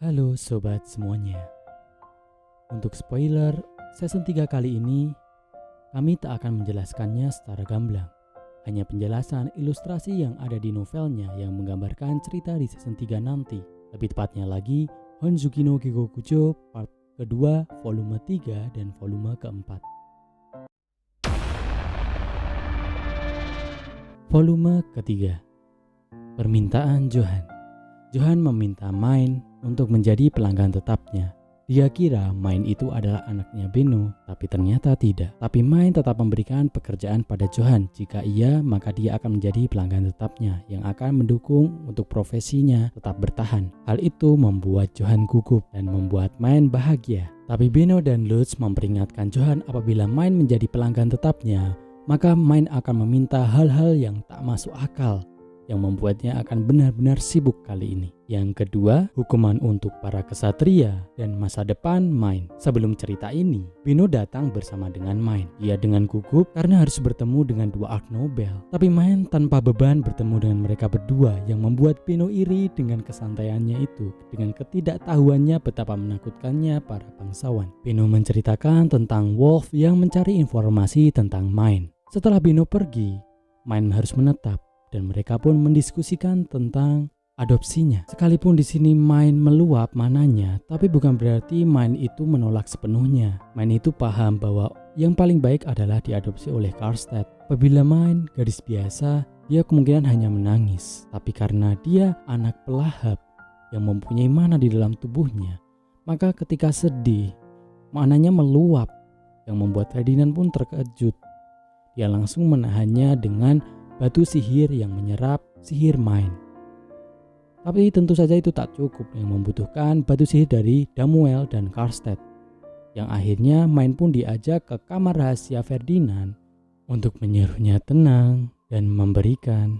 Halo sobat semuanya. Untuk spoiler, season 3 kali ini kami tak akan menjelaskannya secara gamblang. Hanya penjelasan ilustrasi yang ada di novelnya yang menggambarkan cerita di season 3 nanti. Lebih tepatnya lagi, Honzuki no Gegokujo part kedua, volume 3 dan volume keempat. Volume ketiga. Permintaan Johan. Johan meminta Main untuk menjadi pelanggan tetapnya. Dia kira Main itu adalah anaknya Beno, tapi ternyata tidak. Tapi Main tetap memberikan pekerjaan pada Johan. Jika iya, maka dia akan menjadi pelanggan tetapnya yang akan mendukung untuk profesinya tetap bertahan. Hal itu membuat Johan gugup dan membuat Main bahagia. Tapi Beno dan Lutz memperingatkan Johan apabila Main menjadi pelanggan tetapnya, maka Main akan meminta hal-hal yang tak masuk akal, yang membuatnya akan benar-benar sibuk kali ini. Yang kedua, hukuman untuk para kesatria dan masa depan Main. Sebelum cerita ini, Beno datang bersama dengan Main. Dia dengan gugup karena harus bertemu dengan dua Art Nobel. Tapi Main tanpa beban bertemu dengan mereka berdua, yang membuat Beno iri dengan kesantaiannya itu, dengan ketidaktahuannya betapa menakutkannya para bangsawan. Beno menceritakan tentang Wolf yang mencari informasi tentang Main. Setelah Beno pergi, Main harus menetap. Dan mereka pun mendiskusikan tentang adopsinya. Sekalipun di sini Main meluap mananya, tapi bukan berarti Main itu menolak sepenuhnya. Main itu paham bahwa yang paling baik adalah diadopsi oleh Karlstedt. Apabila Main gadis biasa, dia kemungkinan hanya menangis. Tapi karena dia anak pelahap yang mempunyai mana di dalam tubuhnya, maka ketika sedih, mananya meluap, yang membuat Ferdinand pun terkejut. Dia langsung menahannya dengan batu sihir yang menyerap sihir Main. Tapi tentu saja itu tak cukup, yang membutuhkan batu sihir dari Damuel dan Karlstedt. Yang akhirnya Main pun diajak ke kamar rahasia Ferdinand untuk menyuruhnya tenang dan memberikan.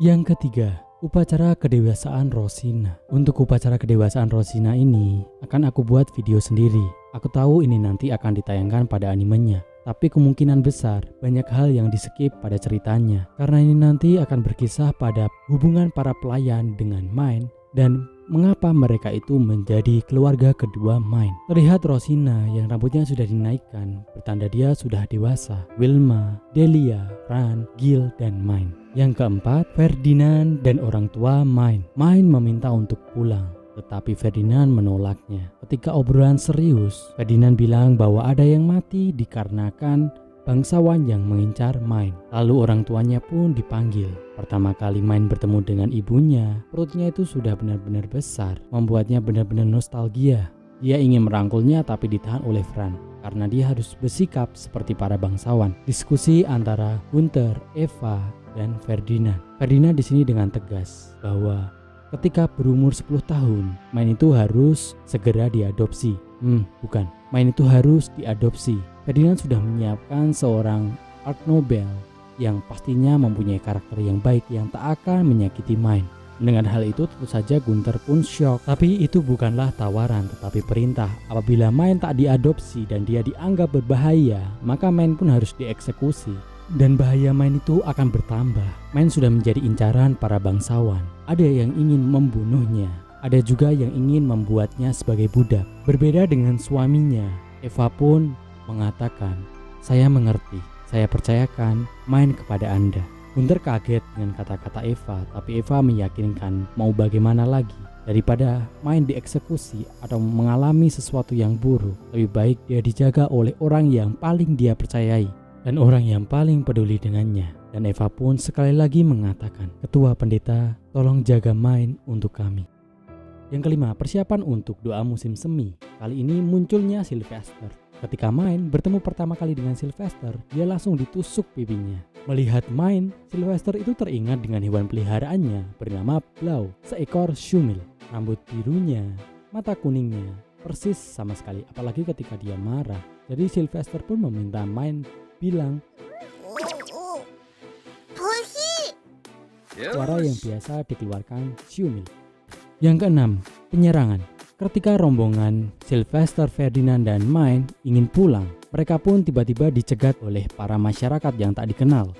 Yang ketiga, upacara kedewasaan Rosina. Untuk upacara kedewasaan Rosina ini akan aku buat video sendiri. Aku tahu ini nanti akan ditayangkan pada animenya, tapi kemungkinan besar banyak hal yang di-skip pada ceritanya, karena ini nanti akan berkisah pada hubungan para pelayan dengan Main dan mengapa mereka itu menjadi keluarga kedua Main. Terlihat Rosina yang rambutnya sudah dinaikkan, bertanda dia sudah dewasa. Wilma, Delia, Ran, Gil, dan Main. Yang keempat, Ferdinand dan orang tua Main. Main meminta untuk pulang, tetapi Ferdinand menolaknya. Ketika obrolan serius, Ferdinand bilang bahwa ada yang mati dikarenakan bangsawan yang mengincar Main. Lalu orang tuanya pun dipanggil. Pertama kali Main bertemu dengan ibunya, perutnya itu sudah benar-benar besar, membuatnya benar-benar nostalgia. Dia ingin merangkulnya tapi ditahan oleh Fran, karena dia harus bersikap seperti para bangsawan. Diskusi antara Gunther, Eva, dan Ferdinand. Ferdinand di sini dengan tegas bahwa ketika berumur 10 tahun, Main itu harus segera diadopsi. Bukan, Main itu harus diadopsi. Ferdinand sudah menyiapkan seorang Art Nobel yang pastinya mempunyai karakter yang baik yang tak akan menyakiti Main. Dengan hal itu tentu saja Gunther pun syok. Tapi itu bukanlah tawaran tetapi perintah. Apabila Main tak diadopsi dan dia dianggap berbahaya, maka Main pun harus dieksekusi. Dan bahaya Main itu akan bertambah. Main sudah menjadi incaran para bangsawan. Ada yang ingin membunuhnya, ada juga yang ingin membuatnya sebagai budak. Berbeda dengan suaminya, Eva pun mengatakan, "Saya mengerti, saya percayakan Main kepada Anda." Gunther kaget dengan kata-kata Eva, tapi Eva meyakinkan mau bagaimana lagi. Daripada Main dieksekusi atau mengalami sesuatu yang buruk, lebih baik dia dijaga oleh orang yang paling dia percayai dan orang yang paling peduli dengannya. Dan Eva pun sekali lagi mengatakan, "Ketua pendeta, tolong jaga Main untuk kami." Yang kelima, persiapan untuk doa musim semi. Kali ini munculnya Sylvester. Ketika Main bertemu pertama kali dengan Sylvester, dia langsung ditusuk pipinya. Melihat Main, Sylvester itu teringat dengan hewan peliharaannya bernama Blau, seekor shumil. Rambut birunya, mata kuningnya, persis sama sekali, apalagi ketika dia marah. Jadi Sylvester pun meminta Main bilang suara yang biasa dikeluarkan shumil. Yang keenam, penyerangan. Ketika rombongan Sylvester, Ferdinand, dan Main ingin pulang, mereka pun tiba-tiba dicegat oleh para masyarakat yang tak dikenal.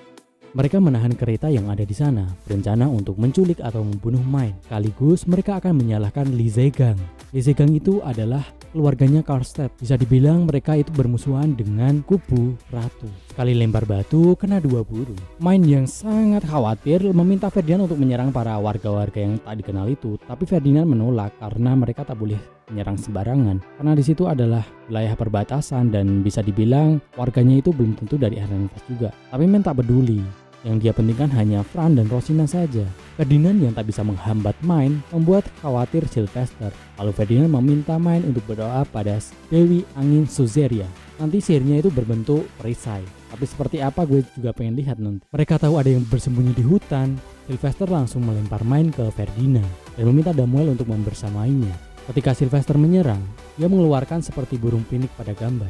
Mereka menahan kereta yang ada di sana, berencana untuk menculik atau membunuh Mine. Sekaligus mereka akan menyalahkan Lee Zegang. Lee Zegang itu adalah keluarganya Karlstedt. Bisa dibilang mereka itu bermusuhan dengan kubu Ratu. Sekali lempar batu, kena 2 peluru. Mine yang sangat khawatir meminta Ferdinand untuk menyerang para warga-warga yang tak dikenal itu. Tapi Ferdinand menolak karena mereka tak boleh menyerang sembarangan. Karena di situ adalah wilayah perbatasan dan bisa dibilang warganya itu belum tentu dari Ehrenfels juga. Tapi Mine tak peduli. Yang dia pentingkan hanya Franz dan Rosina saja. Ferdinand yang tak bisa menghambat Mine membuat khawatir Sylvester. Lalu Ferdinand meminta Mine untuk berdoa pada Dewi Angin Suzeria. Nanti sihirnya itu berbentuk perisai. Tapi seperti apa gue juga pengen lihat nanti. Mereka tahu ada yang bersembunyi di hutan. Sylvester langsung melempar Mine ke Ferdinand dan meminta Damuel untuk membersamainya. Ketika Sylvester menyerang, dia mengeluarkan seperti burung pinik pada gambar.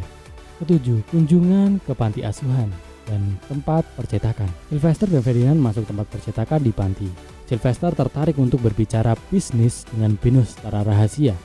Ketujuh, kunjungan ke panti asuhan dan tempat percetakan. Sylvester dan Ferdinand masuk tempat percetakan di panti. Sylvester tertarik untuk berbicara bisnis dengan Venus secara rahasia.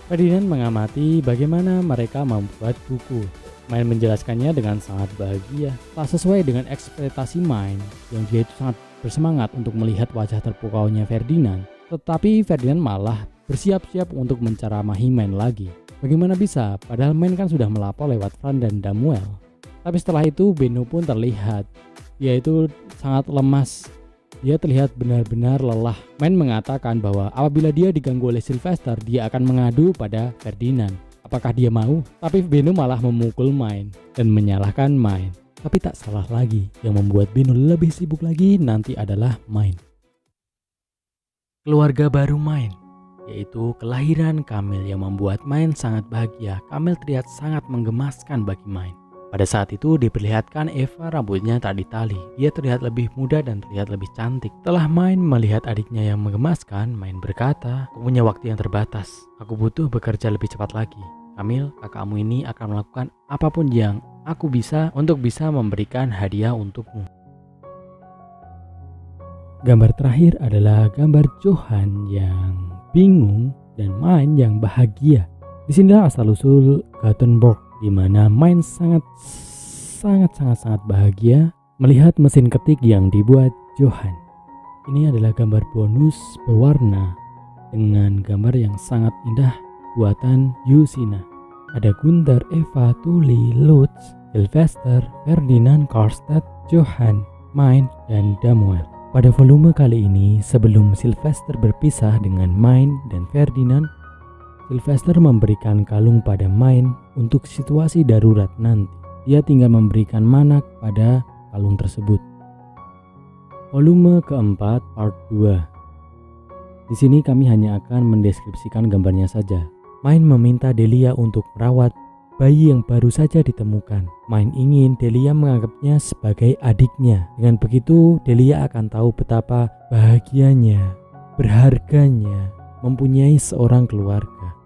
Ferdinand mengamati bagaimana mereka membuat buku. Mine menjelaskannya dengan sangat bahagia. Tak sesuai dengan ekspektasi Mine yang dia itu sangat bersemangat untuk melihat wajah terpukaunya Ferdinand. Tetapi Ferdinand malah bersiap-siap untuk menceramahi Mine lagi. Bagaimana bisa? Padahal Mine kan sudah melapor lewat Franz dan Damuel. Tapi setelah itu Benno pun terlihat. Dia itu sangat lemas. Dia terlihat benar-benar lelah. Mine mengatakan bahwa apabila dia diganggu oleh Sylvester, dia akan mengadu pada Ferdinand. Apakah dia mau? Tapi Benno malah memukul Mine dan menyalahkan Mine. Tapi tak salah lagi. Yang membuat Benno lebih sibuk lagi nanti adalah Mine. Keluarga baru Mine, yaitu kelahiran Camille yang membuat Mine sangat bahagia. Camille terlihat sangat menggemaskan bagi Mine. Pada saat itu diperlihatkan Eva rambutnya tak ditali. Dia terlihat lebih muda dan terlihat lebih cantik. Setelah Mine melihat adiknya yang menggemaskan, Mine berkata, "Aku punya waktu yang terbatas. Aku butuh bekerja lebih cepat lagi. Camille, kakakmu ini akan melakukan apapun yang aku bisa untuk bisa memberikan hadiah untukmu." Gambar terakhir adalah gambar Johan yang bingung dan Mine yang bahagia. Disinilah asal-usul Gothenburg, di mana Mine sangat bahagia melihat mesin ketik yang dibuat Johan. Ini adalah gambar bonus berwarna dengan gambar yang sangat indah buatan Yusina. Ada Gunther, Eva, Tuli, Lutz, Sylvester, Ferdinand, Karlstedt, Johan, Mine, dan Damuel. Pada volume kali ini, sebelum Sylvester berpisah dengan Mine dan Ferdinand, Sylvester memberikan kalung pada Mine untuk situasi darurat nanti. Dia tinggal memberikan mana pada kalung tersebut. Volume keempat part 2. Di sini kami hanya akan mendeskripsikan gambarnya saja. Mine meminta Delia untuk merawat bayi yang baru saja ditemukan. Mine ingin Delia menganggapnya sebagai adiknya. Dengan begitu Delia akan tahu betapa bahagianya, berharganya mempunyai seorang keluarga.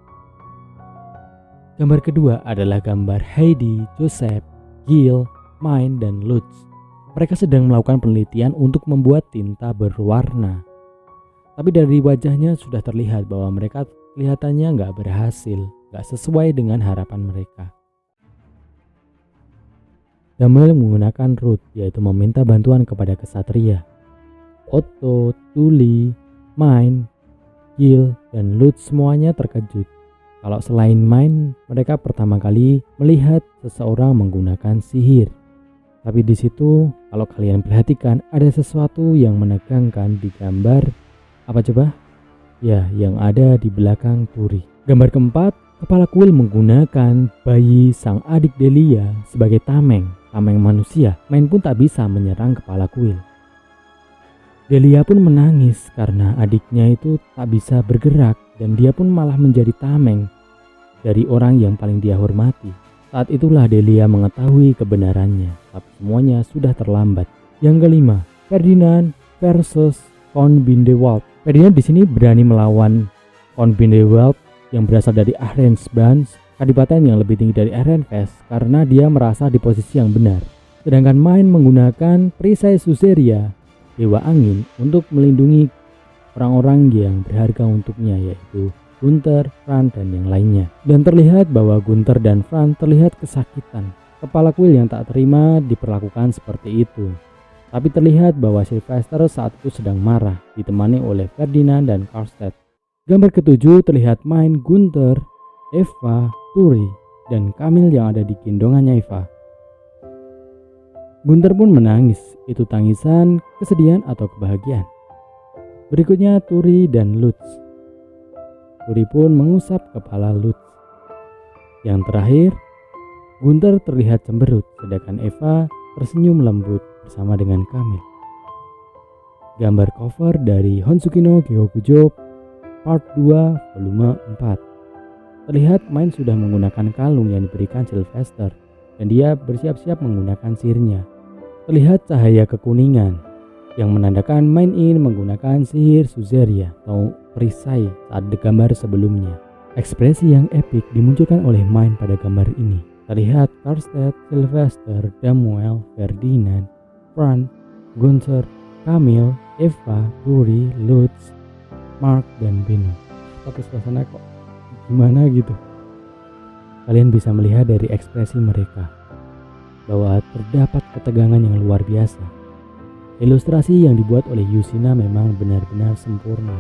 Gambar kedua adalah gambar Heidi, Joseph, Gil, Mine, dan Lutz. Mereka sedang melakukan penelitian untuk membuat tinta berwarna. Tapi dari wajahnya sudah terlihat bahwa mereka kelihatannya nggak berhasil, nggak sesuai dengan harapan mereka. Damuel menggunakan root, yaitu meminta bantuan kepada kesatria. Otto, Tuli, Mine, Gil, dan Lutz semuanya terkejut. Kalau selain Mine, mereka pertama kali melihat seseorang menggunakan sihir. Tapi di situ, kalau kalian perhatikan, ada sesuatu yang menegangkan di gambar. Apa coba? Ya, yang ada di belakang Turi. Gambar keempat, kepala kuil menggunakan bayi sang adik Delia sebagai tameng manusia. Mine pun tak bisa menyerang kepala kuil. Delia pun menangis karena adiknya itu tak bisa bergerak dan dia pun malah menjadi tameng dari orang yang paling dia hormati. Saat itulah Delia mengetahui kebenarannya, tapi semuanya sudah terlambat. Yang kelima, Ferdinand versus Count Bindewald. Ferdinand di sini berani melawan Count Bindewald yang berasal dari Ahrensbans, kadipaten yang lebih tinggi dari Ehrenfels, karena dia merasa di posisi yang benar. Sedangkan Mine menggunakan perisai Suzeria, dewa angin, untuk melindungi orang-orang yang berharga untuknya, yaitu Gunther, Franz, dan yang lainnya. Dan terlihat bahwa Gunther dan Franz terlihat kesakitan. Kepala kuil yang tak terima diperlakukan seperti itu. Tapi terlihat bahwa Sylvester saat itu sedang marah, ditemani oleh Ferdinand dan Karlstedt. Gambar ketujuh terlihat Mein, Gunther, Eva, Turi, dan Kamil yang ada di gendongannya Eva. Gunther pun menangis, itu tangisan, kesedihan atau kebahagiaan. Berikutnya Turi dan Lutz. Turi pun mengusap kepala Lutz. Yang terakhir, Gunther terlihat cemberut, sedangkan Eva tersenyum lembut bersama dengan Kamil. Gambar cover dari Honshuki no Gyokujo Part 2 Volume 4. Terlihat Mein sudah menggunakan kalung yang diberikan Sylvester dan dia bersiap-siap menggunakan sihirnya. Terlihat cahaya kekuningan yang menandakan Mein ingin menggunakan sihir Suzeria atau perisai saat digambar sebelumnya. Ekspresi yang epik dimunculkan oleh Mein pada gambar ini. Terlihat Karlstedt, Sylvester, Samuel, Ferdinand, Franz, Gunther, Kamil, Eva, Turi, Lutz, Mark, dan Benno. Tapi suasana kok gimana gitu. Kalian bisa melihat dari ekspresi mereka bahwa terdapat ketegangan yang luar biasa. Ilustrasi yang dibuat oleh Yusina memang benar-benar sempurna.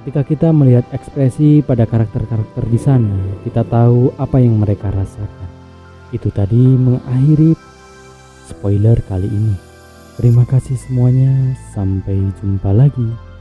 Ketika kita melihat ekspresi pada karakter-karakter di sana, kita tahu apa yang mereka rasakan. Itu tadi mengakhiri spoiler kali ini. Terima kasih semuanya, sampai jumpa lagi.